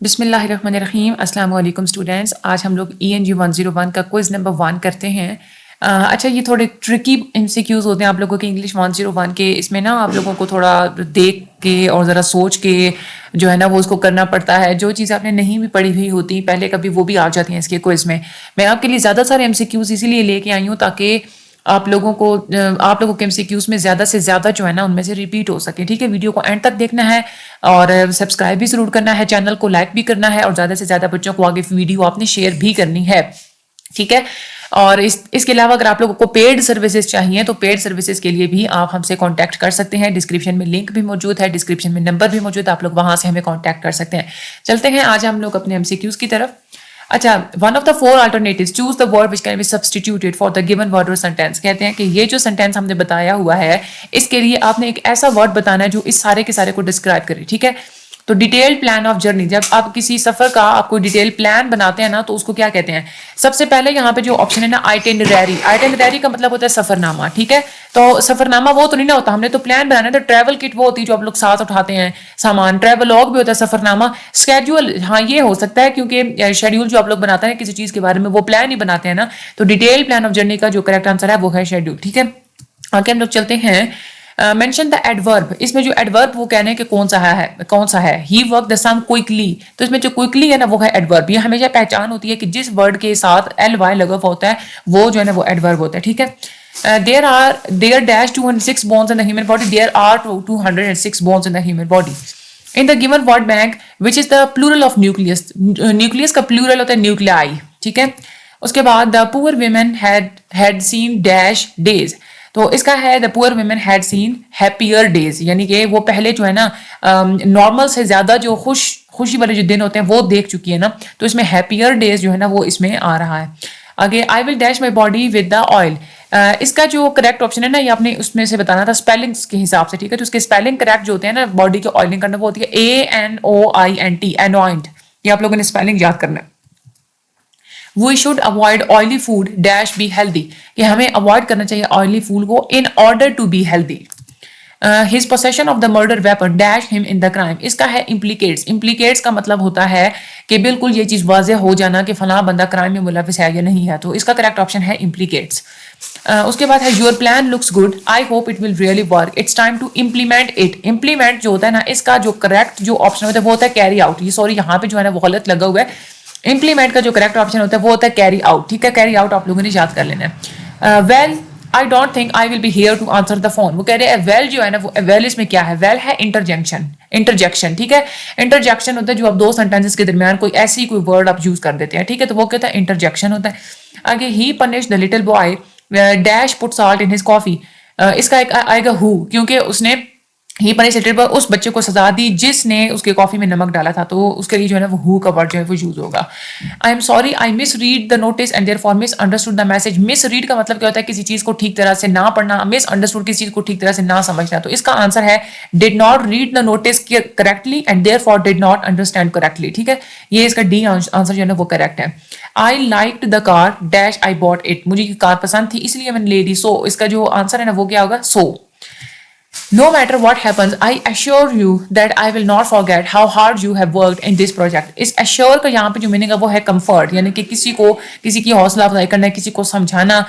بسم اللہ الرحمن الرحیم. السلام علیکم اسٹوڈینٹس. آج ہم لوگ ENG 101 کا کوئز نمبر 1 کرتے ہیں. اچھا یہ تھوڑے ٹرکی MCQs ہوتے ہیں آپ لوگوں کے انگلش 101 کے. اس میں نا آپ لوگوں کو تھوڑا دیکھ کے اور ذرا سوچ کے جو ہے نا وہ اس کو کرنا پڑتا ہے. جو چیزیں آپ نے نہیں بھی پڑھی ہوئی ہوتی پہلے کبھی وہ بھی آ جاتی ہیں اس کے کوئز میں. میں آپ کے لیے زیادہ سارے MCQs اسی لیے لے کے آئی ہوں تاکہ آپ لوگوں کے MCQs میں زیادہ سے زیادہ جو ہے نا ان میں سے ریپیٹ ہو سکے. ٹھیک ہے, ویڈیو کو اینڈ تک دیکھنا ہے اور سبسکرائب بھی ضرور کرنا ہے, چینل کو لائک بھی کرنا ہے اور زیادہ سے زیادہ بچوں کو آگے ویڈیو آپ نے شیئر بھی کرنی ہے. ٹھیک ہے, اور اس کے علاوہ اگر آپ لوگوں کو پیڈ سروسز چاہیے تو پیڈ سروسز کے لیے بھی آپ ہم سے کانٹیکٹ کر سکتے ہیں. ڈسکرپشن میں لنک بھی موجود ہے, ڈسکرپشن میں نمبر بھی موجود ہے, آپ لوگ وہاں سے ہمیں کانٹیکٹ کر سکتے ہیں. چلتے ہیں آج ہم لوگ اپنے MCQs کی طرف. اچھا, one of the 4 alternatives choose the word which can be substituted for the given word or sentence. کہتے ہیں کہ یہ جو سینٹینس ہم نے بتایا ہوا ہے اس کے لیے آپ نے ایک ایسا ورڈ بتانا ہے جو اس سارے کے سارے کو ڈسکرائب کرے. ٹھیک ہے, تو ڈیٹیل پلان آف جرنی, جب آپ کسی سفر کا آپ کو ڈیٹیل پلان بناتے ہیں نا تو اس کو کیا کہتے ہیں. سب سے پہلے یہاں پہ جو آپشن ہے نا آئٹنرری. آئٹنرری کا مطلب ہوتا ہے سفر نامہ. ٹھیک ہے, تو سفر نامہ وہ تو نہیں نہ ہوتا, ہم نے تو پلان بنانا ہے. تو ٹریول کٹ وہ ہوتی ہے جو آپ لوگ ساتھ اٹھاتے ہیں سامان. ٹریول لاگ بھی ہوتا ہے سفر نامہ. اسکیڈول ہاں یہ ہو سکتا ہے کیونکہ شیڈیول جو آپ لوگ بناتے ہیں کسی چیز کے بارے میں وہ پلان ہی بناتے ہیں نا. تو ڈیٹیل پلان آف جرنی کا جو کریکٹ آنسر ہے وہ ہے شیڈیول. ٹھیک ہے, آگے ہم لوگ چلتے ہیں. Mention the adverb. اس میں جو ایڈورب وہ کہنے ہیں کہ کون سا ہے. ہی ورک دا سم کوئکلی, تو اس میں جو کوئکلی ہے نا وہ ہے ایڈورب. یہ ہمیشہ پہچان ہوتی ہے کہ جس ورڈ کے ساتھ ly لگا ہوا ہوتا ہے وہ جو ہے نا وہ ایڈورب ہوتا ہے. ٹھیک ہے, there dash 206 bones in the human body. There are 206 bones in the human body. In the given word bank which is the plural of nucleus. nucleus کا plural ہوتا ہے nuclei. ٹھیک ہے, اس کے بعد the poor women had seen dash days. تو اس کا ہے the poor women had seen happier days, یعنی کہ وہ پہلے جو ہے نا نارمل سے زیادہ جو خوشی والے جو دن ہوتے ہیں وہ دیکھ چکی ہے نا. تو اس میں happier days جو ہے نا وہ اس میں آ رہا ہے. آگے I will dash my body with the oil. اس کا جو کریکٹ آپشن ہے نا یہ آپ نے اس میں سے بتانا تھا اسپیلنگس کے حساب سے. ٹھیک ہے, تو اس کے اسپیلنگ کریکٹ جو ہوتے ہیں نا باڈی کے آئلنگ کرنا وہ ہوتی ہے ANOINT, anoint. یہ آپ لوگوں نے اسپیلنگ یاد کرنا ہے. We should avoid oily food dash be healthy. کہ ہمیں اوائڈ کرنا چاہیے آئلی فوڈ کو in order to be healthy. His possession of the murder weapon dash him in the crime. اس کا ہے implicates. implicates کا مطلب ہوتا ہے کہ بالکل یہ چیز واضح ہو جانا کہ فلاں بندہ کرائم میں ملوث ہے یا نہیں ہے. تو اس کا کریکٹ آپشن ہے implicates. اس کے بعد ہے your plan looks good. I hope it will really work. It's time to implement it. implement جو ہوتا ہے نا اس کا جو کریکٹ جو آپشن ہوتا ہے وہ ہوتا ہے carry out. یہ سوری یہاں پہ جو ہے نا وہ غلط لگا ہوا ہے. امپلیمنٹ کا جو کریکٹ آپشن ہوتا ہے وہ ہوتا ہے کیری آؤٹ. ٹھیک ہے, کیری آؤٹ آپ لوگوں نے یاد کر لینا ہے. Well I don't think I will be here to answer the phone. وہ کہہ رہے ہیں ویل جو ہے نا وہ ویل اس میں کیا ہے, ویل ہے انٹرجیکشن. ٹھیک ہے, انٹرجیکشن ہوتا ہے جو آپ دو سینٹینسز کے درمیان کوئی ایسی کوئی ورڈ آپ یوز کر دیتے ہیں. ٹھیک ہے, تو وہ کہتا ہے انٹرجیکشن ہوتا ہے. آگے ہی punish the little boy dash put salt in his coffee. اس کا ایک آئے گا ہو, کیونکہ اس نے ہی پنشڈ پر اس بچے کو سزا دی جس نے اس کے کافی میں نمک ڈالا تھا. تو اس کے لیے جو ہے نا وہ ہو کا ورڈ جو ہے وہ یوز ہوگا. I am sorry I misread the notice and therefore misunderstood the message. Misread کا مطلب کیا ہوتا ہے کسی چیز کو ٹھیک طرح سے نہ پڑھنا, مس انڈرسٹوڈ کسی چیز کو ٹھیک طرح سے نہ سمجھنا. تو اس کا آنسر ہے did not read the notice correctly and therefore did not understand correctly. ٹھیک ہے, یہ اس کا ڈی آنسر جو ہے نا وہ کریکٹ ہے. I liked the car dash I bought it. مجھے یہ کار پسند تھی اس لیے میں نے لے لی. سو اس کا جو آنسر ہے نا وہ کیا ہوگا سو. No matter what happens, I assure you that I will not forget how hard you have worked in this project. Us assure کا یہاں پہ جو میننگ ہے وہ ہے comfort, یعنی کہ کسی کی حوصلہ افزائی کرنا, کسی کو سمجھانا,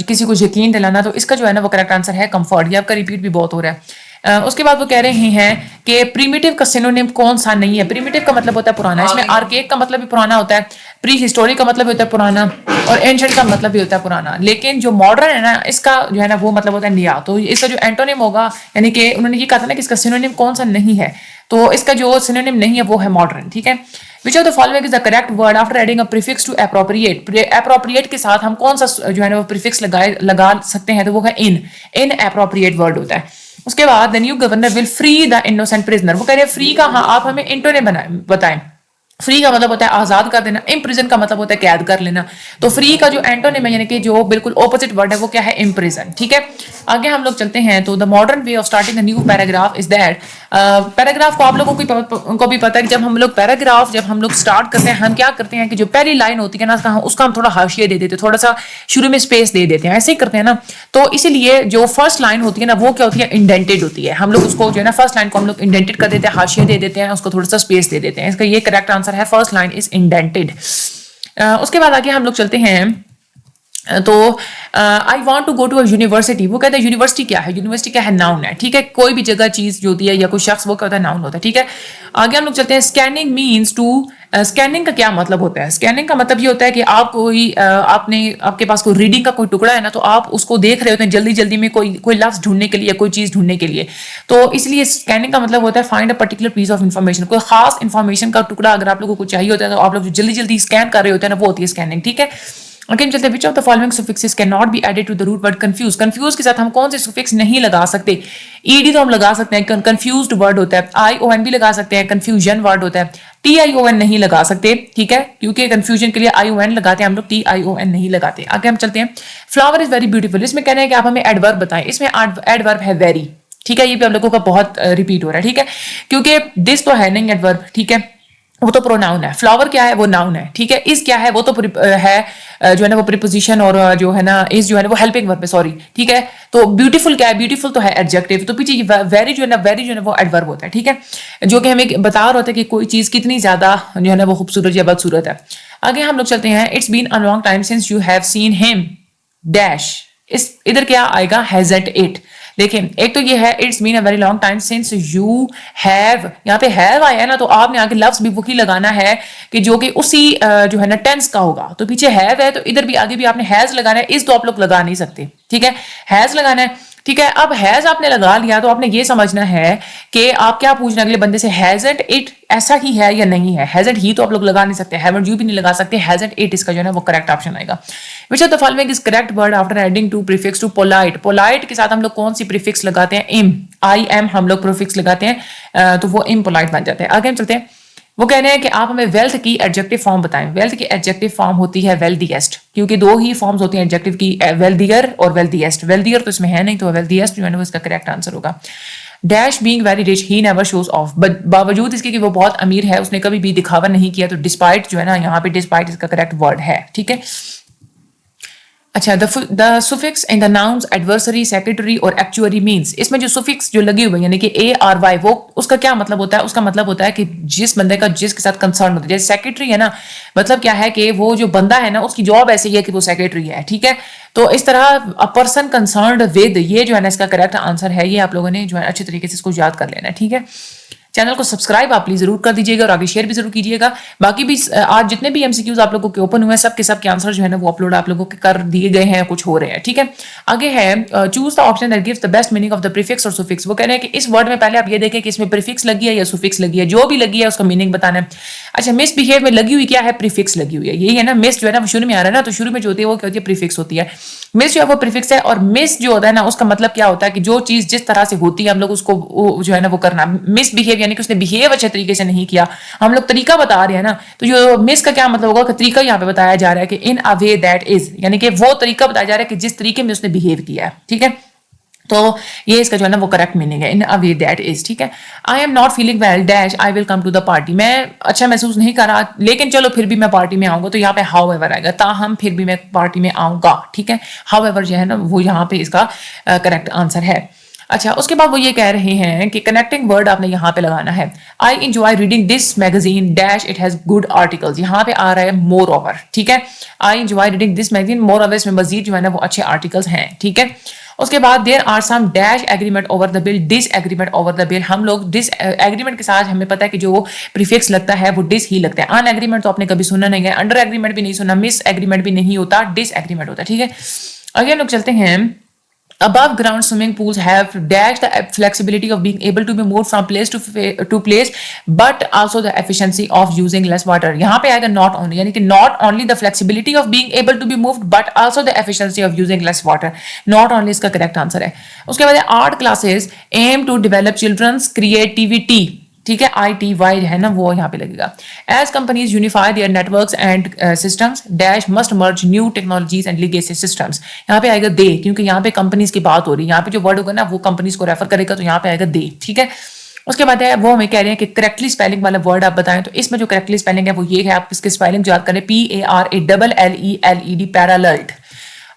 کسی کو یقین دلانا. تو اس کا جو ہے نا وہ کریکٹ آنسر ہے comfort. یہ آپ کا ریپیٹ بھی بہت ہو رہا ہے. اس کے بعد وہ کہہ رہے ہیں کہ پریمیٹیو کا سینونیم کون سا نہیں ہے. پریمیٹیو کا مطلب ہوتا ہے پرانا, اس میں آرکیک کا مطلب بھی پرانا ہوتا ہے, پری ہسٹورک کا مطلب ہوتا ہے پرانا, اور اینشنٹ کا مطلب بھی ہوتا ہے پرانا. لیکن جو ماڈرن ہے نا اس کا جو ہے نا وہ مطلب ہوتا ہے نیا. تو اس کا جو اینٹونیم ہوگا, یعنی کہ انہوں نے یہ کہا تھا نا کہ اس کا سینونیم کون سا نہیں ہے, تو اس کا جو سینونیم نہیں ہے وہ ہے ماڈرن. ٹھیک ہے, which of the following is the correct word after adding a prefix to appropriate. appropriate کے ساتھ ہم کون سا جو ہے نا وہ prefix لگا سکتے ہیں, تو وہ ہے in appropriate word ہوتا ہے. اس کے بعد the new governor will free the innocent prisoner. وہ کہہ رہے ہیں free کا, ہاں آپ ہمیں انٹونیم بتائیں. फ्री का मतलब होता है आजाद कर देना, इम्प्रिजन का मतलब होता है कैद कर लेना। तो फ्री का जो एंटोनिम है यानी कि जो बिल्कुल ऑपोजिट वर्ड है वो क्या है, इम्प्रिजन। ठीक है, आगे हम लोग चलते हैं। तो the modern way of starting a new paragraph is that, paragraph को आप लोगों को भी पता है कि जब हम लोग पैराग्राफ जब हम लोग स्टार्ट करते हैं, हम क्या करते हैं कि जो पहली लाइन होती है ना उसका हम थोड़ा हाशिया दे देते हैं, थोड़ा सा शुरू में स्पेस दे देते हैं, ऐसे ही करते हैं ना। तो इसीलिए जो फर्स्ट लाइन होती है ना वो क्या होती है, इंडेंटेड होती है। हम लोग उसको जो है ना फर्स्ट लाइन को हम लोग इंडेंटेड कर देते हैं, हाशिया दे देते हैं, उसको थोड़ा सा स्पेस दे देते हैं। इसका ये करेक्ट आंसर है, फर्स्ट लाइन इज इंडेंटेड। उसके बाद आगे हम लोग चलते हैं। तो I want to go to a university, वो कहते हैं यूनिवर्सिटी क्या है, यूनिवर्सिटी क्या है, नाउन है। ठीक है, कोई भी जगह चीज जो होती है या कोई शख्स वो क्या होता है, नाउन होता है। ठीक है, आगे हम लोग चलते हैं। स्कैनिंग मीन्स टू, स्कैनिंग का क्या मतलब होता है? स्कैनिंग का मतलब ये होता है कि आप कोई आपके पास कोई रीडिंग का कोई टुकड़ा है ना, तो आप उसको देख रहे होते हैं जल्दी जल्दी में कोई लफ्ज ढूंढने के लिए, कोई चीज ढूंढने के लिए। तो इसलिए स्कैनिंग का मतलब होता है find a particular piece of information, कोई खास इन्फॉर्मेशन का टुकड़ा अगर आप लोगों को चाहिए होता है तो आप लोग जो जल्दी जल्दी स्कैन कर रहे होते हैं ना वो होती है स्कैनिंग। ठीक है, अगेन चलते हैं। Which of the following suffixes can not be added to the root word confuse, confuse के साथ हम कौन से सुफिक्स नहीं लगा सकते? ईडी तो हम लगा सकते हैं, कंफ्यूज्ड वर्ड होता है। ION भी लगा सकते हैं, कंफ्यूजन वर्ड होता है। TION नहीं लगा सकते, ठीक है, क्योंकि कंफ्यूजन के लिए ION लगाते हैं हम लोग, TION नहीं लगाते। आगे हम चलते हैं। फ्लावर इज वेरी ब्यूटीफुल, इसमें कहना है कि आप हमें एडवर्ब बताएं। इसमें एडवर्ब है वेरी। ठीक है, ये भी आप लोगों का बहुत रिपीट हो रहा है। ठीक है, क्योंकि दिस तो है नहीं एडवर्ब, ठीक है, वो तो प्रोनाउन है। फ्लावर क्या है, वो नाउन है। ठीक है, इस क्या है, वो तो है जो है ना वो प्रीपोजिशन, और जो है ना इस जो है ना वो हेल्पिंग वर्ब है, सॉरी। ठीक है, तो ब्यूटीफुल क्या है, ब्यूटीफुल तो है एडजेक्टिव, तो पीछे वेरी जो है ना, वेरी जो है ना वो एडवर्ब होता है। ठीक है, जो कि हमें बता रहा होता है कि कोई चीज कितनी ज्यादा जो है ना वो खूबसूरत या बदसूरत है। आगे हम लोग चलते हैं। It's been a long time since you have seen him dash, इस इधर क्या आएगा, हैजंट इट। देखिए, एक तो ये है it's been a very long time since you have, यहाँ पे हैव आया है ना, तो आपने आगे लफ्ज भी वही लगाना है कि जो कि उसी जो है ना टेंस का होगा। तो पीछे हैव है तो इधर भी आगे भी आपने हैज लगाना है, इस तो आप लोग लगा नहीं सकते। ठीक है, हैज लगाना है। ठीक है, अब हैज आपने लगा लिया तो आपने ये समझना है कि आप क्या पूछना अगले बंदे से, हैजंट इट ऐसा ही है या नहीं है। हैजंट ही तो आप लोग लगा नहीं सकते, हैवंट यू भी नहीं लगा सकते, हैजंट इट इसका जो है ना वो करेक्ट ऑप्शन आएगा। Which of the following is correct word after adding to prefix to polite, polite के साथ हम लोग कौन सी प्रीफिक्स लगाते हैं, इम, IM हम लोग प्रीफिक्स लगाते हैं, तो वो इम्पोलाइट बन जाते हैं। आगे हम चलते हैं। वो कह रहे हैं कि आप हमें वेल्थ की एडजेक्टिव फॉर्म बताएं। वेल्थ की एडजेक्टिव फॉर्म होती है वेल्दीएस्ट, क्योंकि दो ही फॉर्म्स होती हैं एडजेक्टिव की, वेल्दियर और वेल्दीएस्ट। वेल्दियर तो इसमें है नहीं, तो वेल्दीएस्ट जो है ना इसका करेक्ट आंसर होगा। Dash being very rich he never shows of, बावजूद इसके कि वो बहुत अमीर है उसने कभी भी दिखावा नहीं किया, तो डिस्पाइट जो है ना यहाँ पे डिस्पाइट इसका करेक्ट वर्ड है। ठीक है, अच्छा, the suffix in the nouns adversary, secretary और एक्चुअरी मीन्स, इसमें जो सुफिक्स जो लगी हुई है यानी कि ARY, वो उसका क्या मतलब होता है? उसका मतलब होता है कि जिस बंदे का जिसके साथ कंसर्न होता है। जैसे सेक्रेटरी है ना, मतलब क्या है कि वो जो बंदा है ना उसकी जॉब ऐसी है कि वो सेक्रेटरी है। ठीक है, तो इस तरह अ पर्सन कंसर्न्ड विद, ये जो है ना इसका करेक्ट आंसर है। ये आप लोगों ने जो है अच्छे तरीके से इसको याद कर लेना है। ठीक है, चैनल को सब्सक्राइब आप प्लीज जरूर कर दीजिएगा और आगे शेयर भी जरूर कीजिएगा। बाकी भी आज जितने भी MCQs आप लोगों के ओपन हुए हैं सबके आंसर जो है ना वो अपलोड आप लोगों के कर दिए गए हैं, कुछ हो रहे हैं। ठीक है, आगे है choose the option that gives the best meaning of the prefix और सुफिक्स। वो कह रहे हैं कि इस वर्ड में पहले आप ये देखें कि इसमें प्रीफिक्स लगी है या सुफिक्स लगी है, जो भी लगी है उसका मीनिंग बताना है। अच्छा, मिसबिहेव में लगी हुई क्या है, प्रीफिक्स लगी हुई है। यही है ना, मिस जो है ना वो शुरू में आ रहा है ना, तो शुरू में जो होती है वो क्या होती है, प्रीफिक्स होती है। मिस जो है वो प्रीफिक्स है, और मिस जो होता है ना उसका मतलब क्या होता है कि जो चीज जिस तरह से होती है हम लोग उसको जो है ना वो करना। मिसबिहेव यानी कि उसने बिहेव अच्छे तरीके से नहीं किया, हम लोग तरीका बता रहे हैं ना, तो जो मिस का क्या मतलब होगा कि तरीका यहाँ पे बताया जा रहा है कि इन अ वे दैट इज, यानी कि वो तरीका बताया जा रहा है कि जिस तरीके में उसने बिहेव किया है। ठीक है, तो ये इसका जो है ना वो करेक्ट मीनिंग है, इन अ वे दैट इज। ठीक है, I am not feeling well dash I will come to the party, मैं अच्छा महसूस नहीं कर रहा लेकिन चलो फिर भी मैं पार्टी में आऊंगा, तो यहाँ पे हाउ एवर आएगा, ताहम फिर भी मैं पार्टी में आऊंगा। ठीक है, हाउ एवर जो है ना वो यहाँ पे इसका करेक्ट आंसर है। अच्छा, उसके बाद वो ये कह रहे हैं कि कनेक्टिंग वर्ड आपने यहाँ पे लगाना है। I enjoy reading this magazine dash it has good articles, यहाँ पे आ रहा है मोर ओवर। ठीक है, I enjoy reading this magazine, more over इसमें मजीद जो है ना वो अच्छे आर्टिकल्स हैं। ठीक है, उसके बाद there are some dash agreement over the bill, disagreement over the bill. हम लोग डिस एग्रीमेंट के साथ हमें पता है कि जो प्रीफिक्स लगता है वो डिस ही लगता है। अन एग्रीमेंट तो आपने कभी सुना नहीं है, अंडर एग्रीमेंट भी नहीं सुना, मिस एग्रीमेंट भी नहीं होता, डिस एग्रीमेंट होता है। ठीक है, अगेन लोग चलते हैं। Above ground swimming pools have dash the flexibility of being able to be moved from place to place, but also the efficiency of using less water. यहाँ पे आएगा not only, यानी कि not only the flexibility of being able to be moved, but also the efficiency of using less water. Not only इसका correct answer है। उसके बाद art classes aim to develop children's creativity. ठीक है, ITY है ना वो यहाँ पे लगेगा. As companies unify their networks and systems dash must merge new technologies and legacy systems. यहाँ पे आएगा they, क्योंकि यहाँ पे कंपनीज की बात हो रही है, यहाँ पे जो वर्ड होगा ना वो कंपनीज को रेफर करेगा, तो यहाँ पे आएगा they. ठीक है, उसके बाद है वो हमें कह रहे हैं कि करेक्टली स्पेलिंग वाला वर्ड आप बताएं, तो इसमें जो करेक्टली स्पेलिंग है वो ये है, आप इसके स्पेलिंग याद करें, PARALLELED पैरालल्ड.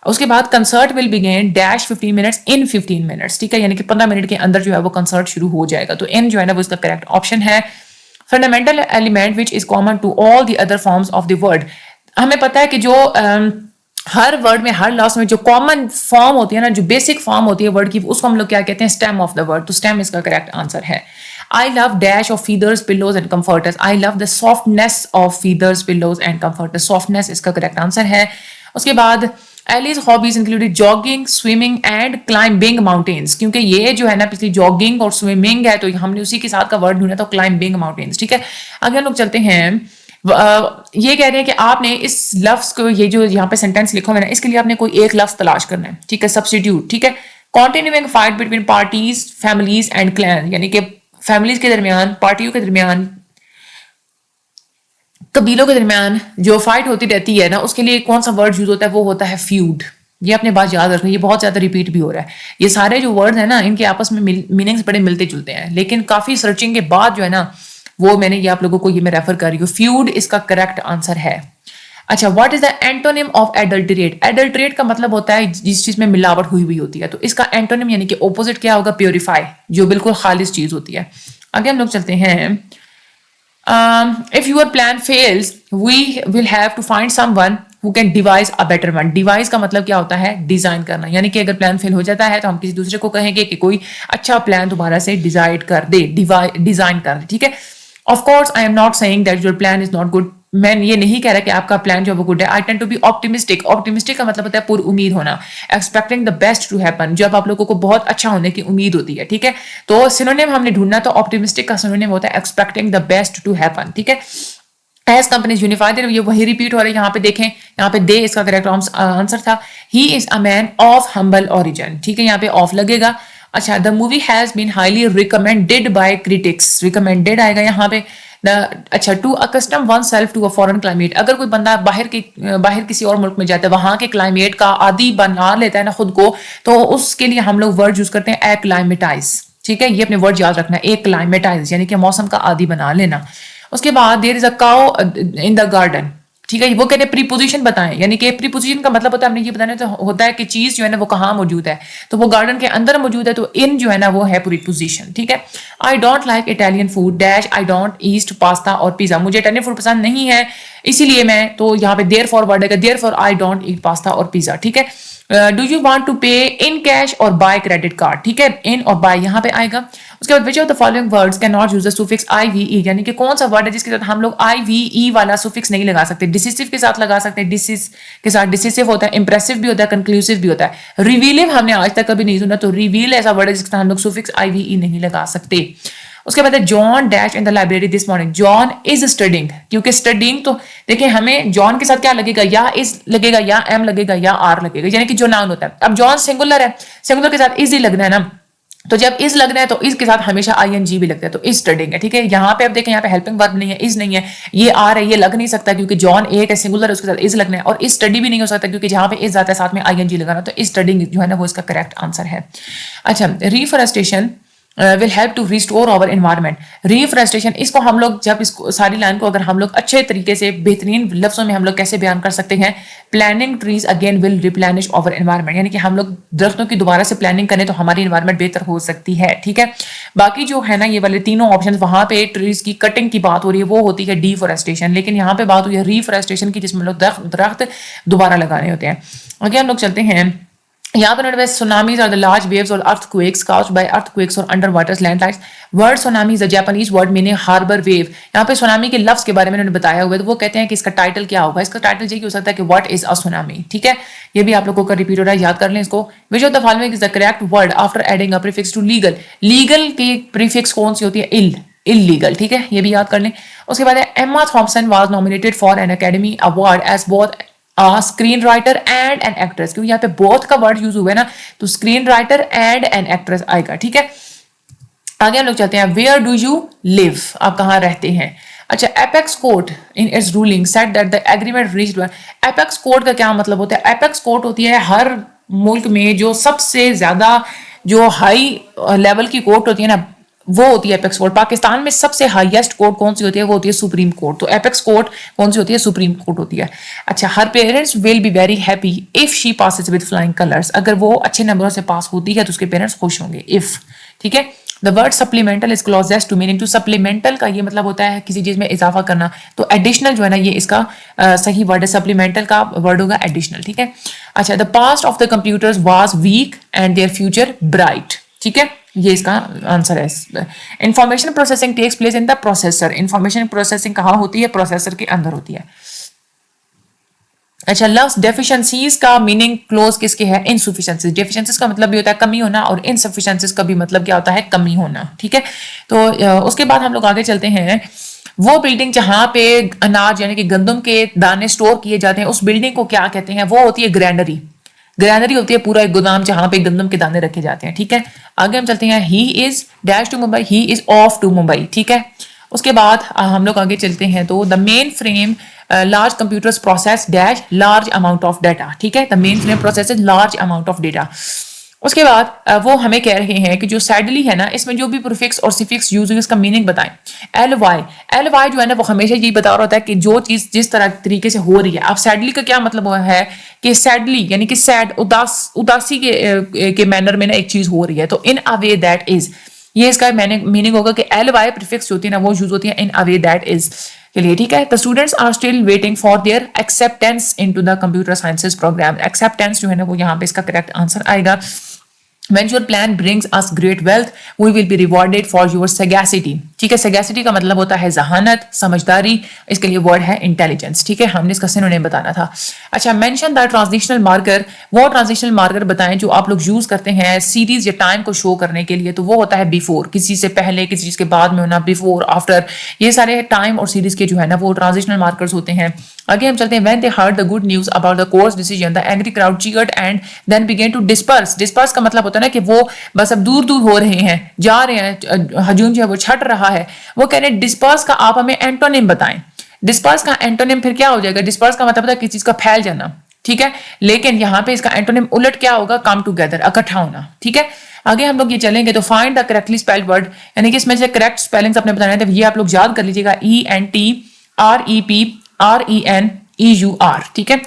उसके बाद concert will begin dash 15 minutes in 15 minutes. ठीक है, यानी कि 15 मिनट के अंदर जो है वो कंसर्ट शुरू हो जाएगा, तो इन जो है ना वो इसका करेक्ट ऑप्शन है. Fundamental element which is common to all the other forms of the word. हमें पता है कि जो हर वर्ड में, हर लास्ट में जो कॉमन फॉर्म होती है ना, जो बेसिक फॉर्म होती है वर्ड की, उसको हम लोग क्या कहते हैं, स्टेम ऑफ द वर्ड. तो स्टेम इसका करेक्ट आंसर है. I love dash of feathers, pillows and comforters. I love the softness of feathers, pillows and comforters. Softness इसका करेक्ट आंसर है. उसके बाद Ellie's hobbies included jogging, swimming and climbing mountains. क्योंकि ये जो है ना पिछली jogging और swimming है, तो हमने उसी के साथ का वर्ड ढूंढा, तो climbing mountains. ठीक है, आगे हम लोग चलते हैं. ये कह रहे हैं कि आपने इस लफ्ज को, ये जो यहाँ पे सेंटेंस लिखा हुआ है ना, इसके लिए आपने कोई एक लफ्ज तलाश करना है. ठीक है, सब्स्टिट्यूट. ठीक है, continuing fight between parties, families and clans, यानी कि फैमिलीज के दरमियान, पार्टियों के दरमियान, कबीलों के दरमियान जो फाइट होती रहती है ना, उसके लिए कौन सा वर्ड यूज होता है, वो होता है फ्यूड. ये अपने बात याद रखना, ये बहुत ज्यादा रिपीट भी हो रहा है. ये सारे जो वर्ड्स हैं ना, इनके आपस में मीनिंग्स बड़े मिलते जुलते हैं, लेकिन काफी सर्चिंग के बाद जो है ना, वो मैंने ये आप लोगों को ये मैं रेफर कर रही हूँ. फ्यूड इसका करेक्ट आंसर है. अच्छा, what is the antonym of adulterate. Adulterate का मतलब होता है जिस चीज में मिलावट हुई हुई होती है, तो इसका एंटोनिम यानी कि ऑपोजिट क्या होगा, प्योरीफाई, जो बिल्कुल खालिस चीज होती है. आगे हम लोग चलते हैं. If your plan fails, we will have to find someone who can devise a better one. Devise का मतलब क्या होता है, डिजाइन करना, यानी कि अगर प्लान फेल हो जाता है तो हम किसी दूसरे को कहेंगे कि कोई अच्छा प्लान दोबारा से डिजाइन कर दे, डिजाइन कर दे. ठीक है, of course I am not saying that your plan is not good. मैं ये नहीं कह रहा कि आपका प्लान जो है वो गुड है. I tend to be optimistic. Optimistic का मतलब होता है पुर उम्मीद होना. Expecting the best to happen, जब आप लोगों को बहुत अच्छा होने की उम्मीद होती है. ठीक है, तो सिनोनिम हमने ढूंढना, तो ऑप्टिमिस्टिक का सिनोनिम होता है expecting the best to happen. ठीक है, एज कंपनीज यूनिफाइड, ये वही रिपीट हो रहा है. यहाँ पे देखें, यहाँ पे दे इसका करेक्ट आंसर था. He is a man of humble origin. ठीक है, यहाँ पे ऑफ लगेगा. अच्छा, the movie has been highly recommended by critics. Recommended आएगा यहाँ पे. अच्छा, to accustom oneself to a foreign climate. अगर कोई बंदा बाहर किसी और मुल्क में जाता है, वहां के क्लाइमेट का आदी बना लेता है ना खुद को, तो उसके लिए हम लोग वर्ड यूज करते हैं एक्लाइमेटाइज. ठीक है, ये अपने वर्ड याद रखना, एक्लाइमेटाइज यानी कि मौसम का आदी बना लेना. उसके बाद there is a cow in the garden. ठीक है, वो कहते हैं प्रीपोजिशन बताएं, यानी कि प्रीपोजिशन का मतलब होता है, हमने ये बताना तो होता है कि चीज जो है ना वो कहाँ मौजूद है, तो वो गार्डन के अंदर मौजूद है, तो इन जो है ना वो है प्रीपोजिशन. ठीक है, I don't like Italian food dash I don't eat pasta or pizza. मुझे इटालियन फूड पसंद नहीं है, इसीलिए मैं, तो यहाँ पे देयर फॉर वर्ड है, therefore I don't eat pasta or pizza. ठीक है, do you want to pay in cash or by credit card. ठीक है, इन और बाय यहाँ पे आएगा. उसके बाद विच of the following words can not use the suffix IVE, यानी कि कौन सा वर्ड है जिसके साथ हम लोग IVE वाला सुफिक्स नहीं लगा सकते. डिसिसिव के साथ लगा सकते हैं, डिसिस के साथ डिसिसिव होता है, इंप्रेसिव भी होता है, कंक्लूसिव भी होता है. रिवीलिव हमने आज तक कभी नहीं सुना, तो रिवील ऐसा वर्ड है जिसके साथ हम लोग सुफिक्स IVE नहीं लगा सकते. उसके बाद है John dash in the library this morning. John is studying, क्योंकि स्टडिंग तो देखिए हमें जॉन के साथ क्या लगेगा, या इज लगेगा, या एम लगेगा, या आर लगेगा, यानी कि जो नाउन होता है. अब जॉन सिंगुलर है, सिंगुलर के साथ इज ही लगना है ना, तो जब इज लगना है तो इज के साथ हमेशा ING भी लगता है, तो इज स्टडिंग है. ठीक है, यहाँ पे अब देखें, यहाँ पे हेल्पिंग वर्ब नहीं है, इज नहीं है, ये आर है, ये लग नहीं सकता क्योंकि जॉन एक है, सिंगुलर है, उसके साथ इज लगना है. और इज स्टडी भी नहीं हो सकता क्योंकि जहाँ पे इज आता है साथ में ING लगाना, तो इज स्टडिंग जो है ना वो इसका करेक्ट आंसर है. अच्छा, reforestation will help to restore our environment. Reforestation, इसको हम लोग जब इसको सारी लाइन को अगर हम लोग अच्छे तरीके से बेहतरीन लफ्जों में हम लोग कैसे बयान कर सकते हैं, planting trees again will replenish our environment, यानी कि हम लोग दरख्तों की दोबारा से प्लानिंग करें तो हमारी एनवायरनमेंट बेहतर हो सकती है. ठीक है, बाकी जो है ना ये वाले तीनों ऑप्शन, वहां पे ट्रीज की कटिंग की बात हो रही है, वो होती है डिफॉरेस्टेशन, लेकिन यहाँ पे बात हुई है रिफॉरेस्टेशन की, जिसमें लोग दरख्त दोबारा लगाने होते हैं. आगे हम लोग चलते हैं. यहाँ पर tsunamis are the large waves और अर्थक्वेक्स काउस्ड बाय अर्थक्वेक्स और under water landslides. Word tsunami is a Japanese word meaning harbour wave. यहाँ पे सुनामी के लफ्ज के बारे में उन्होंने बताया हुआ है, तो वो कहते हैं कि इसका टाइटल क्या होगा. इसका टाइटल ये हो सकता है कि व्हाट इज अ सुनामी. ठीक है, ये भी आप लोगों का रिपीट हो रहा है, याद कर लें इसको. Which of the following is the correct word after adding a prefix to legal. Legal की प्रीफिक्स कौन सी होती है, इलीगल. ठीक है, ये भी याद कर लें. उसके बाद Emma Thompson was nominated for an Academy Award as both screen writer and an actress. क्योंकि यहाँ पे बोथ का वर्ड यूज हुआ है ना, तो screen writer and an actress आएगा. ठीक है, आगे हम लोग चलते हैं, वेयर डू यू लिव, आप कहाँ रहते हैं। अच्छा, apex court in its ruling said that the agreement reached. Apex court का क्या मतलब होता है? एपेक्स कोर्ट होती है हर मुल्क में जो सबसे ज्यादा जो हाई लेवल की कोर्ट होती है ना, वो होती है एपेक्स कोर्ट। पाकिस्तान में सबसे हाईएस्ट कोर्ट कौन सी होती है? वो होती है सुप्रीम कोर्ट। तो एपेक्स कोर्ट कौन सी होती है? सुप्रीम कोर्ट होती है। अच्छा, her parents will be very happy if she passes with flying colours, अगर वो अच्छे नंबरों से पास होती है तो उसके पेरेंट्स खुश होंगे, इफ। ठीक है, the word supplemental is closest to meaning to. Supplemental का ये मतलब होता है किसी चीज में इजाफा करना, तो एडिशनल जो है ना ये इसका सही वर्ड है। सप्लीमेंटल का वर्ड होगा एडिशनल। ठीक है। अच्छा, the past of the computers was weak and their future bright. ठीक है, ये इसका आंसर है। Information processing takes place in the processor. Information processing कहाँ होती है? प्रोसेसर के अंदर होती है। अच्छा, लव्स डेफिशिएंसीज का मीनिंग क्लोज किसके है? इनसफिशिएंसीज। डेफिशिएंसीज का मतलब भी होता है कमी होना, और इनसफिशिएंसीज का भी मतलब क्या होता है? कमी होना। ठीक है, तो उसके बाद हम लोग आगे चलते हैं। वो बिल्डिंग जहां पे अनाज यानी कि गंदम के दाने स्टोर किए जाते हैं, उस बिल्डिंग को क्या कहते हैं? वो होती है ग्रैंडरी। ग्रैनरी होती है पूरा एक गोदाम जहां पे गंदम के दाने रखे जाते हैं। ठीक है, आगे हम चलते हैं। He is dash to Mumbai, he is off to Mumbai. ठीक है, उसके बाद हम लोग आगे चलते हैं। तो the main frame large computers process dash large amount of data. ठीक है, the main frame process large amount of data. उसके बाद वो हमें कह रहे हैं कि जो सैडली है ना, इसमें जो भी प्रीफिक्स और सिफिक्स यूज हुई उसका मीनिंग बताएं। एल वाई जो है ना वो हमेशा यही बता रहा होता है कि जो चीज जिस तरह तरीके से हो रही है। अब सैडली का क्या मतलब है कि सैडली यानी कि सैड उदासी के मैनर में ना एक चीज हो रही है, तो इन अ वे दैट इज, ये इसका मीनिंग होगा कि एल वाई प्रीफिक्स होती है ना वो यूज होती है इन अ वे दैट इज के लिए। ठीक है, the students are still waiting for their acceptance into the computer sciences program. Acceptance जो है ना वो यहाँ पे इसका करेक्ट आंसर आएगा। When your plan brings us great wealth, we will be rewarded for your sagacity. ठीक है, sagacity का मतलब होता है जहानत, समझदारी। इसके लिए वर्ड है इंटेलिजेंस। ठीक है, हमने इसका सिनोनिम बताना था। अच्छा, मेंशन द ट्रांजिशनल मार्कर। वो ट्रांजिशनल मार्कर बताएं जो आप लोग यूज करते हैं सीरीज या टाइम को शो करने के लिए। तो वो होता है बिफोर, किसी से पहले किसी चीज के बाद में होना, बिफोर, आफ्टर, ये सारे टाइम और सीरीज के जो है ना वो ट्रांजिशनल मार्कर्स होते हैं। आगे हम चलते हैं। When they heard the good news about the court's decision, the angry crowd cheered and then began to disperse. Disperse का मतलब होता है ना कि वो बस अब दूर दूर हो रहे हैं, जा रहे हैं, हजूम जो है वो छट रहा है। वो कह रहे हैं डिस्पर्स का आप हमें एंटोनिम बताएं। डिस्पर्स का एंटोनिम फिर क्या हो जाएगा? डिस्पर्स का मतलब होता है किसी चीज का फैल जाना। ठीक है, लेकिन यहाँ पे इसका एंटोनिम उलट क्या होगा? कम टुगेदर, इकट्ठा होना। ठीक है, आगे हम लोग ये चलेंगे तो find the correctly spelled word, यानी कि इसमें से करेक्ट स्पेलिंग्स अपने बताने हैं, तो ये आप लोग याद कर लीजिएगा। ENTREPRENEUR। ठीक है,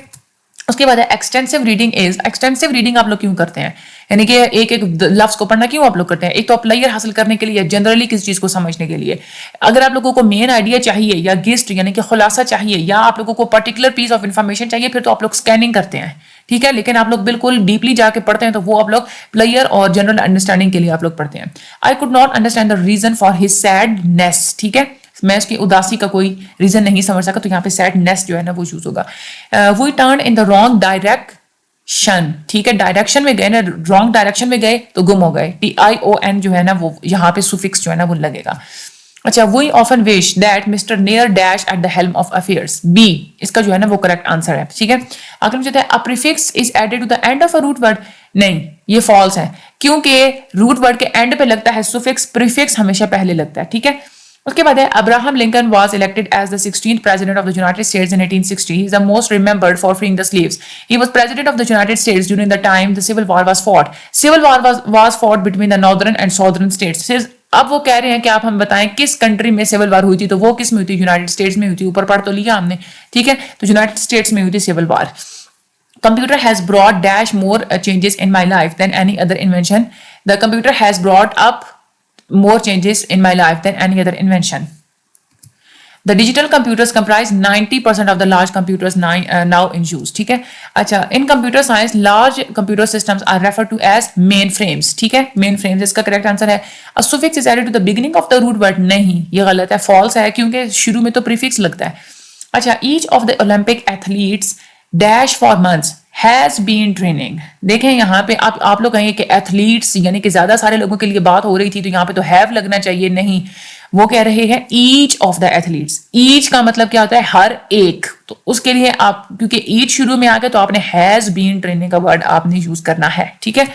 उसके बाद है extensive reading is. Extensive reading आप लोग क्यों करते हैं? यानी कि एक एक लफ्ज को पढ़ना क्यों आप लोग करते हैं? एक तो आप प्लेयर हासिल करने के लिए, जनरली किसी चीज को समझने के लिए। अगर आप लोगों को मेन आइडिया चाहिए या गिस्ट यानी कि खुलासा चाहिए, या आप लोगों को पर्टिकुलर पीस ऑफ इन्फॉर्मेशन चाहिए, फिर तो आप लोग स्कैनिंग करते हैं। ठीक है, लेकिन आप लोग बिल्कुल डीपली जाके पढ़ते हैं तो वो आप लोग प्लेयर और जनरल अंडरस्टैंडिंग के लिए आप लोग पढ़ते हैं। I could not understand the reason for his sadness. ठीक है, मैं उसकी उदासी का कोई रीजन नहीं समझ सका, तो यहाँ पे सैडनेस जो है ना वो यूज होगा। We turn in the wrong direction. ठीक है, डायरेक्शन में गए ना, रॉन्ग डायरेक्शन में गए तो गुम हो गए। TION जो है ना वो यहाँ पे सुफिक्स जो है ना वो लगेगा। अच्छा, we often wish that Mister Nair dash at the helm of affairs. B इसका जो है ना वो करेक्ट आंसर है। ठीक है, आगे हम चलते हैं। A prefix is added to the end of a root word. नहीं, ये फॉल्स है, क्योंकि रूट वर्ड के एंड पे लगता है सुफिक्स, प्रीफिक्स हमेशा पहले लगता है। ठीक है, उसके बाद है Abraham Lincoln was elected as the 16th president of the United States in 1860. He is the most remembered for freeing the slaves. He was president of the United States during the time the Civil War was fought. Civil War was fought between the northern and southern states. अब वो कह रहे हैं कि आप हम बताएं किस कंट्री में सिविल वार हुई थी, तो वो किस में हुई थी? यूनाइटेड स्टेट्स में हुई थी। ऊपर पढ़ तो लिया हमने। ठीक है, तो यूनाइटेड स्टेट्स में हुई थी civil war. Computer has brought dash more changes in my life than any other invention. The computer has brought up more changes in my life than any other invention. The digital computers comprise 90% of the large computers now in use. ठीक है, अच्छा, in computer science large computer systems are referred to as mainframes. ठीक है, mainframes इसका correct answer है। A suffix is added to the beginning of the root word. नहीं, ये गलत है, false है, क्योंकि शुरू में तो prefix लगता है। अच्छा, each of the Olympic athletes dash for months has been training. देखें यहाँ पे आप लोग कहेंगे कि एथलीट्स यानी कि ज्यादा सारे लोगों के लिए बात हो रही थी, तो यहाँ पे तो हैव लगना चाहिए। नहीं, वो कह रहे हैं each of the athletes. Each का मतलब क्या होता है? हर एक। तो उसके लिए आप, क्योंकि ईच शुरू में आ गया तो आपने हैज बीन ट्रेनिंग का वर्ड आपने यूज करना है। ठीक है,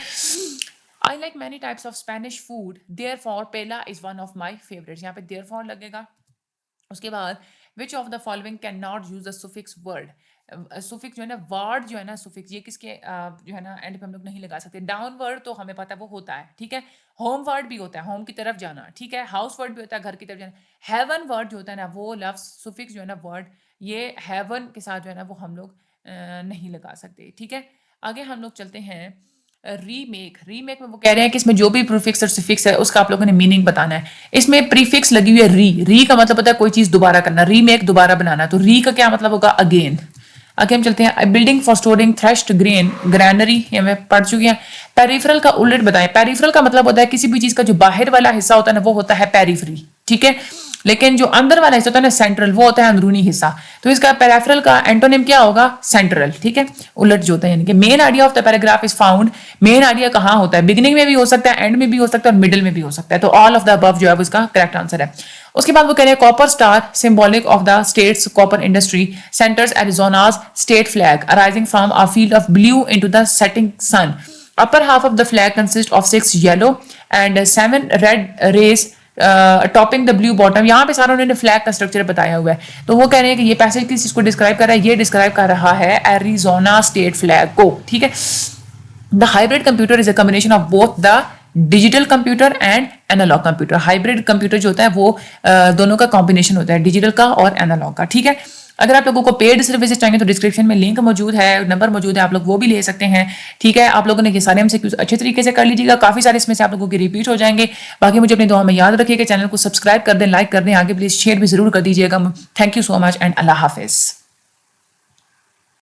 I like many types of Spanish food, therefore paella is one of my favorites. یہاں پہ therefore لگے گا. اس کے بعد which of the following can not use a suffix word. Suffix جو ہے نا ورڈ جو ہے نا سفکس یہ کس کے جو ہے نا اینڈ پہ ہم لوگ نہیں لگا سکتے. ڈاؤن ورڈ تو ہمیں پتہ وہ ہوتا ہے, ٹھیک ہے. ہوم ورڈ بھی ہوتا ہے, ہوم کی طرف جانا, ٹھیک ہے. ہاؤس ورڈ بھی ہوتا ہے, گھر کی طرف جانا. ہیون ورڈ جو ہوتا ہے نا وہ لفظ سفکس جو ہے نا ورڈ یہ ہیون کے ساتھ جو ہے نا وہ ہم لوگ نہیں لگا سکتے, ٹھیک ہے. آگے ہم لوگ چلتے ہیں ری میک. ری میک میں وہ کہہ رہے ہیں کہ اس میں جو بھی پریفکس اور سفکس ہے اس کا آپ لوگوں نے میننگ بتانا ہے. اس میں پریفکس لگی ہوئی ہے ری. ری کا مطلب ہوتا ہے کوئی چیز دوبارہ کرنا. ری میک دوبارہ بنانا. تو ری کا کیا مطلب ہوگا؟ اگین. آگے ہم چلتے ہیں building for storing threshed grain. Granary یہ ہمیں پڑھ چکی ہیں. پیریفرل کا الٹ بتائیں. پیریفرل کا مطلب ہوتا ہے کسی بھی چیز کا جو باہر والا حصہ ہوتا ہے نا وہ ہوتا ہے پیریفری, ٹھیک ہے. لیکن جو اندر والا حصہ ہوتا ہے نا سینٹرل وہ ہوتا ہے اندرونی حصہ. تو اس کا پیریفرل کا اینٹونیم کیا ہوگا؟ سینٹرل, ٹھیک ہے. الٹ جو ہوتا ہے یعنی کہ main idea of the paragraph is found. Main idea کہاں ہوتا ہے؟ بگننگ میں بھی ہو سکتا ہے, اینڈ میں بھی ہو سکتا ہے, اور مڈل میں بھی ہو سکتا ہے. تو آل آف دا ابو جو ہے اس کا کریکٹ آنسر ہے. اس کے بعد وہ کہہ رہے ہیں copper star symbolic of the state's copper industry centres Arizona's state flag arising from a field of blue into the setting sun. upper half of the flag consists of 6 yellow and 7 red rays topping the blue bottom. یہاں پہ سارا انہوں نے flag کا structure بتایا ہوا ہے. تو وہ کہہ رہے ہیں کہ یہ پیسج کس چیز کو ڈسکرائب کر رہا ہے؟ یہ ڈسکرائب کر رہا ہے ایریزونا اسٹیٹ فلیگ کو, ٹھیک ہے. The hybrid computer is a combination of both the digital computer and analogue computer. Hybrid computer جو ہوتا ہے وہ دونوں کا کمبینیشن ہوتا ہے, ڈیجیٹل کا اور اینالاگ کا, ٹھیک ہے. اگر آپ لوگوں کو پیڈ سروسز چاہیے تو ڈسکرپشن میں لنک موجود ہے, نمبر موجود ہے, آپ لوگ وہ بھی لے سکتے ہیں, ٹھیک ہے. آپ لوگوں نے یہ سارے ہم سے اچھے طریقے سے کر لیجیے گا. کافی سارے اس میں سے آپ لوگوں کی ریپیٹ ہو جائیں گے. باقی مجھے اپنی دعا میں یاد رکھیے کہ چینل کو سبسکرائب کر دیں, لائک کر دیں, آگے پلیز شیئر بھی ضرور کر دیجیے گا. Thank you so much and اللہ حافظ.